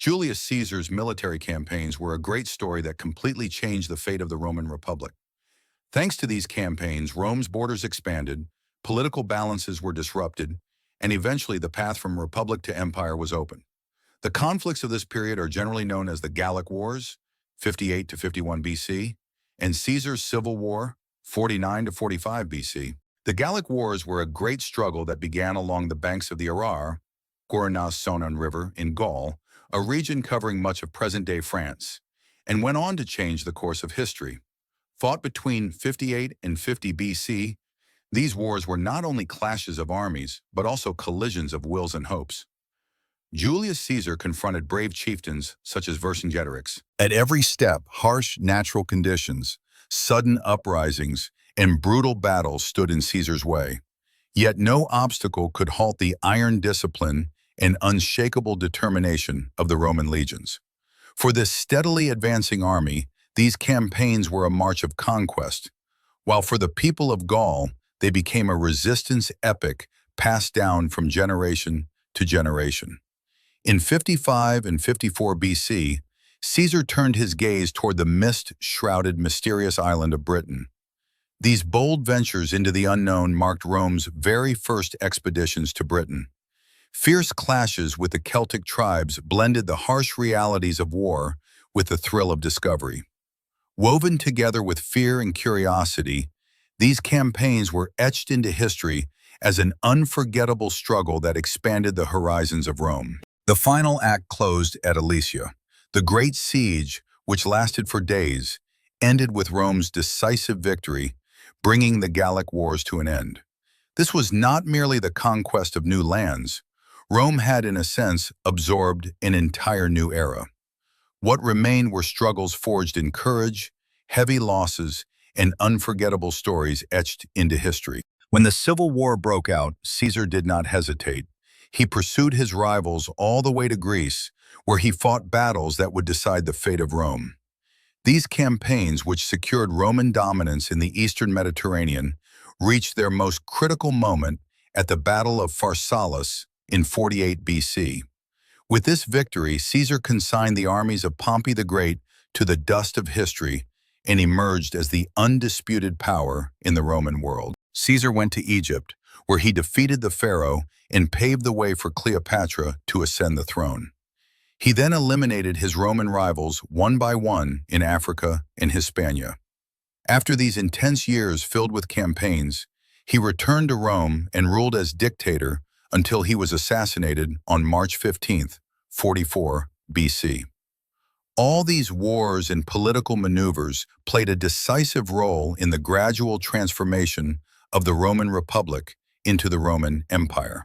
Julius Caesar's military campaigns were a great story that completely changed the fate of the Roman Republic. Thanks to these campaigns, Rome's borders expanded, political balances were disrupted, and eventually the path from republic to empire was open. The conflicts of this period are generally known as the Gallic Wars, 58 to 51 BC, and Caesar's Civil War, 49 to 45 BC. The Gallic Wars were a great struggle that began along the banks of the Sonon River in Gaul, a region covering much of present-day France, and went on to change the course of history. Fought between 58 and 50 BC, these wars were not only clashes of armies, but also collisions of wills and hopes. Julius Caesar confronted brave chieftains such as Vercingetorix. At every step, harsh natural conditions, sudden uprisings, and brutal battles stood in Caesar's way. Yet no obstacle could halt the iron discipline and unshakable determination of the Roman legions. For this steadily advancing army, these campaigns were a march of conquest, while for the people of Gaul, they became a resistance epic passed down from generation to generation. In 55 and 54 BC, Caesar turned his gaze toward the mist-shrouded mysterious island of Britain. These bold ventures into the unknown marked Rome's very first expeditions to Britain. Fierce clashes with the Celtic tribes blended the harsh realities of war with the thrill of discovery. Woven together with fear and curiosity, these campaigns were etched into history as an unforgettable struggle that expanded the horizons of Rome. The final act closed at Alesia. The great siege, which lasted for days, ended with Rome's decisive victory, bringing the Gallic Wars to an end. This was not merely the conquest of new lands. Rome had, in a sense, absorbed an entire new era. What remained were struggles forged in courage, heavy losses, and unforgettable stories etched into history. When the Civil War broke out, Caesar did not hesitate. He pursued his rivals all the way to Greece, where he fought battles that would decide the fate of Rome. These campaigns, which secured Roman dominance in the eastern Mediterranean, reached their most critical moment at the Battle of Pharsalus in 48 BC. With this victory, Caesar consigned the armies of Pompey the Great to the dust of history and emerged as the undisputed power in the Roman world. Caesar went to Egypt, where he defeated the pharaoh and paved the way for Cleopatra to ascend the throne. He then eliminated his Roman rivals one by one in Africa and Hispania. After these intense years filled with campaigns, he returned to Rome and ruled as dictator until he was assassinated on March 15, 44 BC. All these wars and political maneuvers played a decisive role in the gradual transformation of the Roman Republic into the Roman Empire.